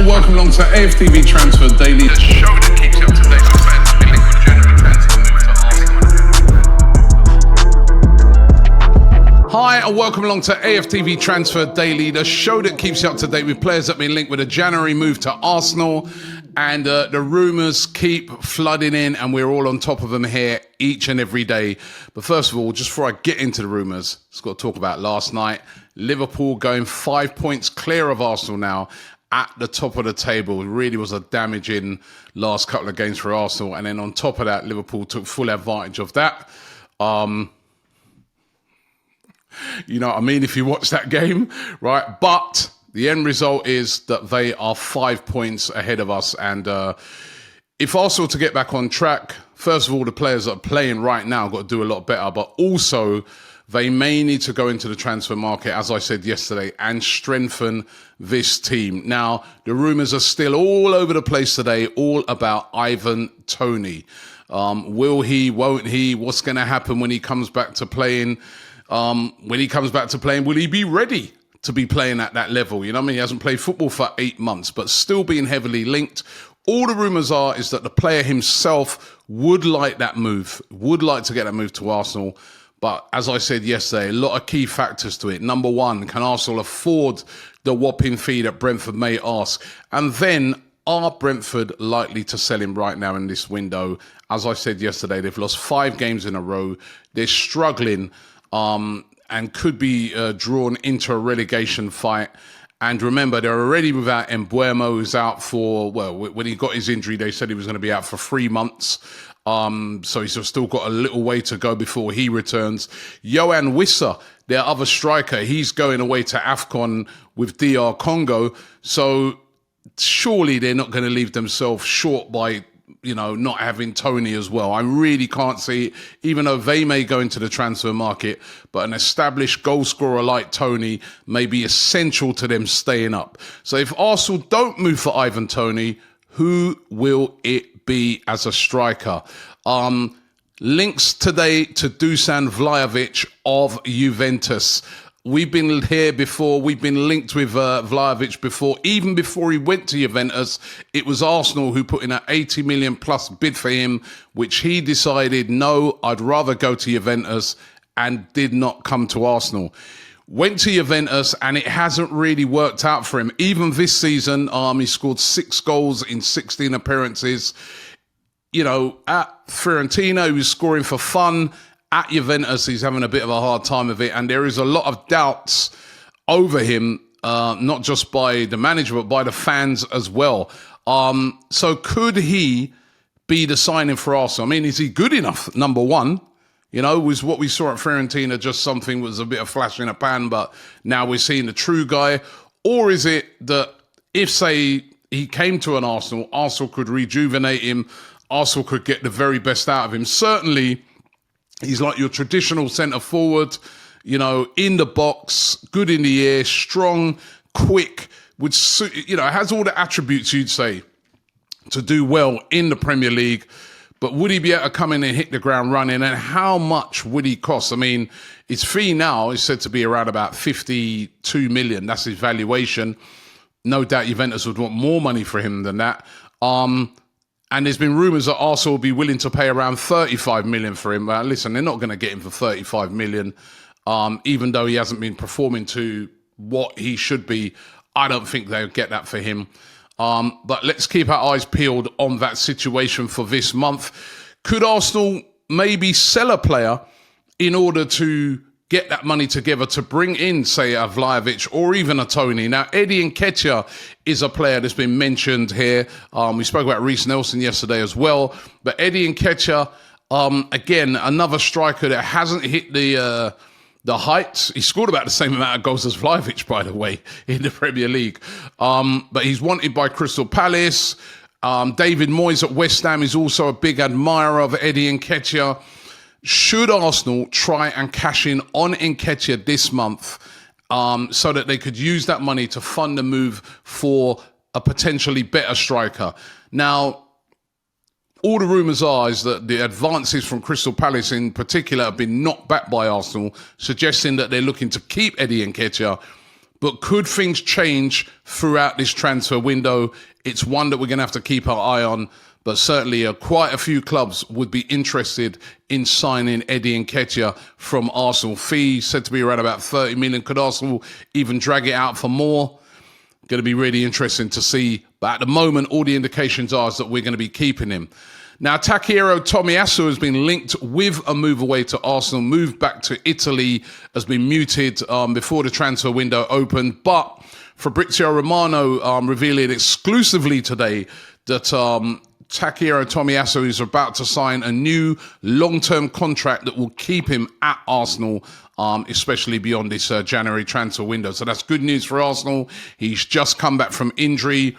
and welcome along to AFTV Transfer Daily, the show that keeps you up to date with players who've been linked with January transfer move to Arsenal. Hi and welcome along to AFTV Transfer Daily, the show that keeps you up to date with players that have been linked with a January move to Arsenal. And the rumours keep flooding in and we're all on top of them here each and every day. But first of all, just before I get into the rumours, I've got to talk about last night. Liverpool going 5 points clear of Arsenal now at the top of the table. It really was a damaging last couple of games for Arsenal. And then on top of that, Liverpool took full advantage of that. You know what I mean? If you watch that game, right? But the end result is that they are 5 points ahead of us. And if Arsenal to get back on track, first of all, the players that are playing right now got to do a lot better. But also, they may need to go into the transfer market, as I said yesterday, and strengthen this team. Now, the rumours are still all over the place today, all about Ivan Toney. Will he, won't he? What's going to happen when he comes back to playing? Will he be ready to be playing at that level? You know what I mean? He hasn't played football for 8 months, but still being heavily linked. All the rumours are is that the player himself would like that move, would like to get that move to Arsenal. But as I said yesterday, a lot of key factors to it. Number one, can Arsenal afford the whopping fee that Brentford may ask? And then, are Brentford likely to sell him right now in this window? As I said yesterday, they've lost 5 games in a row. They're struggling and could be drawn into a relegation fight. And remember, they're already without Mbeumo, who's out for, well, when he got his injury, they said he was going to be out for 3 months. So he's still got a little way to go before he returns. Yohan Wissa, their other striker, he's going away to AFCON with DR Congo. So surely they're not going to leave themselves short by, you know, not having Toney as well. I really can't see, even though they may go into the transfer market, but an established goal scorer like Toney may be essential to them staying up. So if Arsenal don't move for Ivan Toney, who will it be as a striker? Links today to Dusan Vlahovic of Juventus. We've been here before. We've been linked with Vlahovic before. Even before he went to Juventus, it was Arsenal who put in an 80 million plus bid for him, which he decided, no, I'd rather go to Juventus, and did not come to Arsenal. Went to Juventus and it hasn't really worked out for him. Even this season, he scored 6 goals in 16 appearances. You know, at Fiorentina, he was scoring for fun. At Juventus, he's having a bit of a hard time of it. And there is a lot of doubts over him, not just by the manager, but by the fans as well. So could he be the signing for Arsenal? I mean, is he good enough, number one? You know, was what we saw at Fiorentina just something was a bit of flash in a pan, but now we're seeing the true guy? Or is it that if, say, he came to an Arsenal, Arsenal could rejuvenate him, Arsenal could get the very best out of him? Certainly, he's like your traditional centre-forward, you know, in the box, good in the air, strong, quick, would, you know, has all the attributes you'd say to do well in the Premier League. But would he be able to come in and hit the ground running? And how much would he cost? I mean, his fee now is said to be around about 52 million. That's his valuation. No doubt Juventus would want more money for him than that. And there's been rumours that Arsenal will be willing to pay around 35 million for him. Listen, they're not going to get him for 35 million. Even though he hasn't been performing to what he should be, I don't think they'll get that for him. But let's keep our eyes peeled on that situation for this month. Could Arsenal maybe sell a player in order to get that money together to bring in, say, a Vlahovic or even a Toney? Now, Eddie Nketiah is a player that's been mentioned here. We spoke about Reece Nelson yesterday as well. But Eddie Nketiah, again, another striker that hasn't hit the heights. He scored about the same amount of goals as Vlahovic, by the way, in the Premier League. But he's wanted by Crystal Palace. David Moyes at West Ham is also a big admirer of Eddie Nketiah. Should Arsenal try and cash in on Nketiah this month so that they could use that money to fund a move for a potentially better striker? Now, all the rumours are is that the advances from Crystal Palace in particular have been knocked back by Arsenal, suggesting that they're looking to keep Eddie Nketiah. But could things change throughout this transfer window? It's one that we're going to have to keep our eye on. But certainly quite a few clubs would be interested in signing Eddie Nketiah from Arsenal. Fee said to be around about 30 million. Could Arsenal even drag it out for more? Going to be really interesting to see. But at the moment, all the indications are that we're going to be keeping him. Now, Takehiro Tomiyasu has been linked with a move away to Arsenal. Move back to Italy has been muted before the transfer window opened. But Fabrizio Romano revealing exclusively today that Takehiro Tomiyasu is about to sign a new long-term contract that will keep him at Arsenal, especially beyond this January transfer window. So that's good news for Arsenal. He's just come back from injury.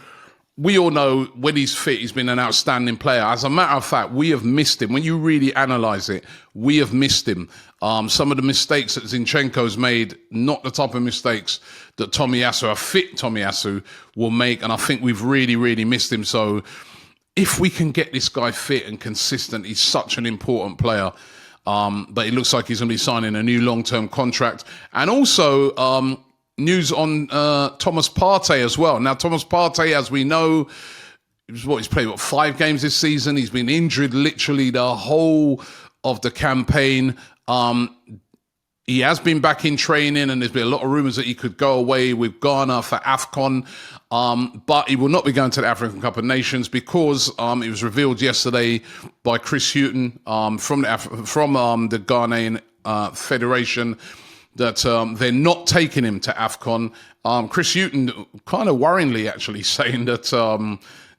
We all know when he's fit, he's been an outstanding player. As a matter of fact, we have missed him. When you really analyse it, we have missed him. Some of the mistakes that Zinchenko's made, not the type of mistakes that Tomiyasu, a fit Tomiyasu, will make. And I think we've really, really missed him. So if we can get this guy fit and consistent, he's such an important player. But it looks like he's going to be signing a new long-term contract. And also news on Thomas Partey as well. Now, Thomas Partey, as we know, he's played 5 games this season. He's been injured literally the whole of the campaign. He has been back in training, and there's been a lot of rumours that he could go away with Ghana for AFCON. But he will not be going to the African Cup of Nations because it was revealed yesterday by Chris Hughton from the Ghanaian Federation that they're not taking him to AFCON. Chris Hughton kind of worryingly actually saying that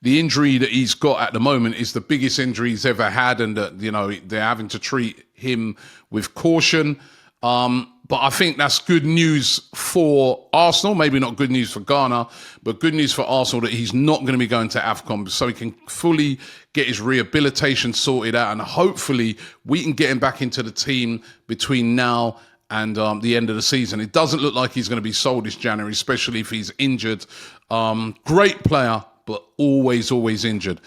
the injury that he's got at the moment is the biggest injury he's ever had, and that, you know, they're having to treat him with caution. But I think that's good news for Arsenal. Maybe not good news for Ghana, but good news for Arsenal that he's not going to be going to AFCON, so he can fully get his rehabilitation sorted out, and hopefully we can get him back into the team between now and the end of the season. It doesn't look like he's going to be sold this January, especially if he's injured. Great player, but always injured.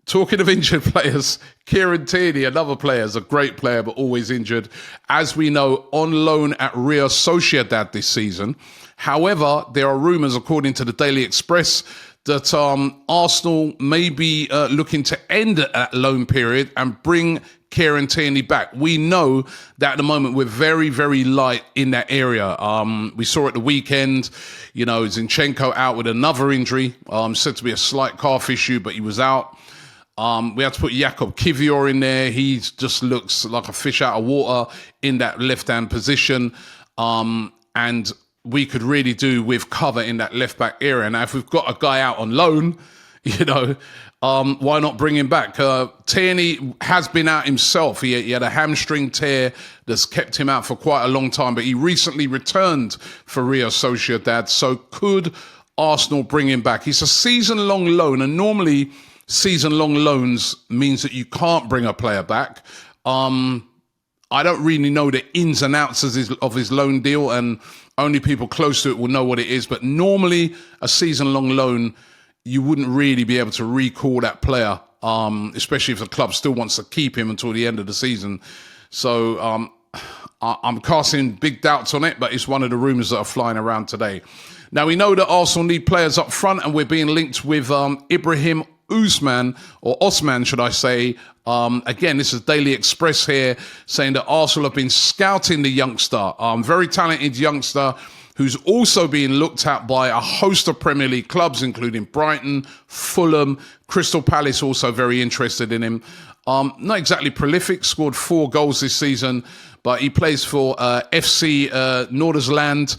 Talking of injured players, Kieran Tierney, another player, is a great player, but always injured. As we know, on loan at Real Sociedad this season. However, there are rumours, according to the Daily Express, that Arsenal may be looking to end that loan period and bring Kieran Tierney back. We know that at the moment we're very, very light in that area. We saw at the weekend, you know, Zinchenko out with another injury, said to be a slight calf issue, but he was out. We had to put Jakub Kiwior in there. He just looks like a fish out of water in that left-hand position. And we could really do with cover in that left-back area. Now, if we've got a guy out on loan, you know, why not bring him back? Tierney has been out himself. He had a hamstring tear that's kept him out for quite a long time, but he recently returned for Real Sociedad. So could Arsenal bring him back? He's a season-long loan, and normally season-long loans means that you can't bring a player back. I don't really know the ins and outs of his loan deal, and only people close to it will know what it is. But normally, a season-long loan, you wouldn't really be able to recall that player, especially if the club still wants to keep him until the end of the season. So I'm casting big doubts on it, but it's one of the rumours that are flying around today. Now, we know that Arsenal need players up front, and we're being linked with Ibrahim Osman, should I say. Again, this is Daily Express here, saying that Arsenal have been scouting the youngster, very talented youngster, who's also being looked at by a host of Premier League clubs, including Brighton, Fulham, Crystal Palace, also very interested in him. Not exactly prolific, scored 4 goals this season, but he plays for FC Nordersland.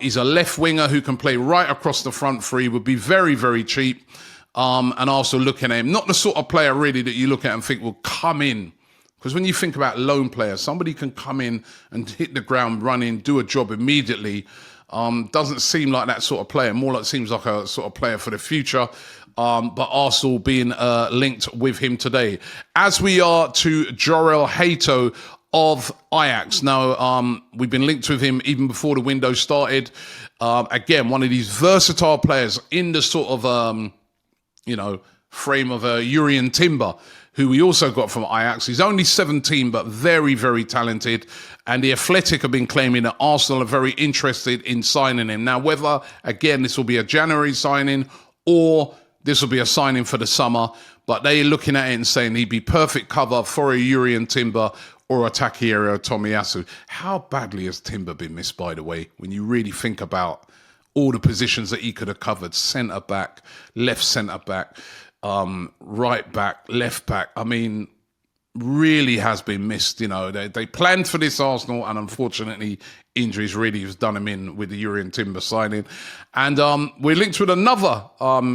He's a left winger who can play right across the front three, would be very, very cheap. And also looking at him, not the sort of player really that you look at and think will come in. Because when you think about loan players, somebody can come in and hit the ground running, do a job immediately. Doesn't seem like that sort of player. More like seems like a sort of player for the future. But Arsenal being linked with him today. As we are to Jorel Hato of Ajax. Now, we've been linked with him even before the window started. Again, one of these versatile players in the sort of, frame of Urian Timber. who we also got from Ajax. He's only 17, but very, very talented. And the Athletic have been claiming that Arsenal are very interested in signing him. Now, whether, again, this will be a January signing or this will be a signing for the summer, but they're looking at it and saying he'd be perfect cover for a Jurrien Timber or a Takehiro Tomiyasu. How badly has Timber been missed, by the way, when you really think about all the positions that he could have covered? Centre-back, left centre-back, right back, left back. I mean, really has been missed. You know, they planned for this Arsenal, and unfortunately injuries really has done him in with the Jurrien Timber signing. And we're linked with another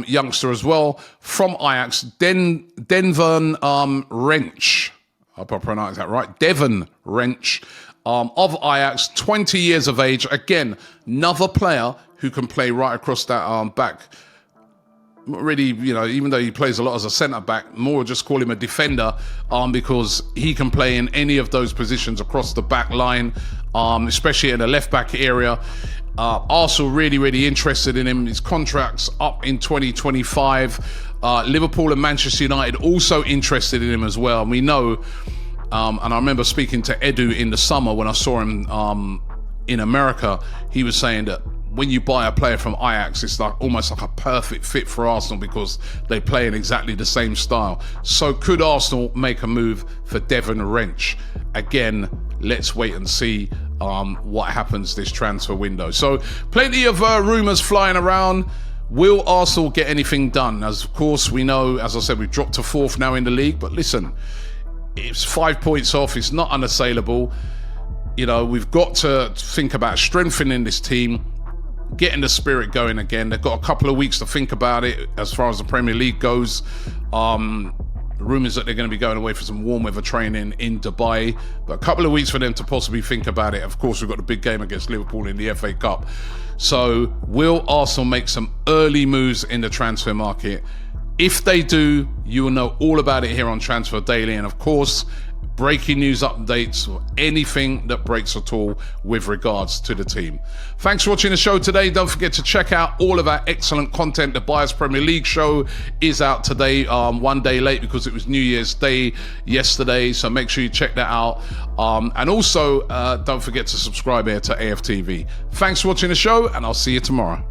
youngster as well from Ajax, Devon Wrench. I hope I pronounced that right. Devon Wrench of Ajax, 20 years of age. Again, another player who can play right across that back. Really, you know, even though he plays a lot as a centre-back, more just call him a defender because he can play in any of those positions across the back line, especially in the left-back area. Arsenal really, really interested in him. His contract's up in 2025. Liverpool and Manchester United also interested in him as well. And we know, and I remember speaking to Edu in the summer when I saw him in America, he was saying that when you buy a player from Ajax, it's like almost like a perfect fit for Arsenal because they play in exactly the same style. So could Arsenal make a move for Devon Wrench? Again, let's wait and see what happens this transfer window. So plenty of rumours flying around. Will Arsenal get anything done? As of course we know, as I said, we've dropped to 4th now in the league. But listen, it's 5 points off. It's not unassailable. You know, we've got to think about strengthening this team, getting the spirit going again. They've got a couple of weeks to think about it as far as the Premier League goes. Rumours that they're going to be going away for some warm weather training in Dubai, but a couple of weeks for them to possibly think about it. Of course, we've got the big game against Liverpool in the FA Cup. So will Arsenal make some early moves in the transfer market? If they do, you will know all about it here on Transfer Daily. And of course, breaking news updates or anything that breaks at all with regards to the team. Thanks for watching the show today. Don't forget to check out all of our excellent content. The Bias Premier League show is out today, 1 day late because it was New Year's Day yesterday. So make sure you check that out. And also, don't forget to subscribe here to AFTV. Thanks for watching the show, and I'll see you tomorrow.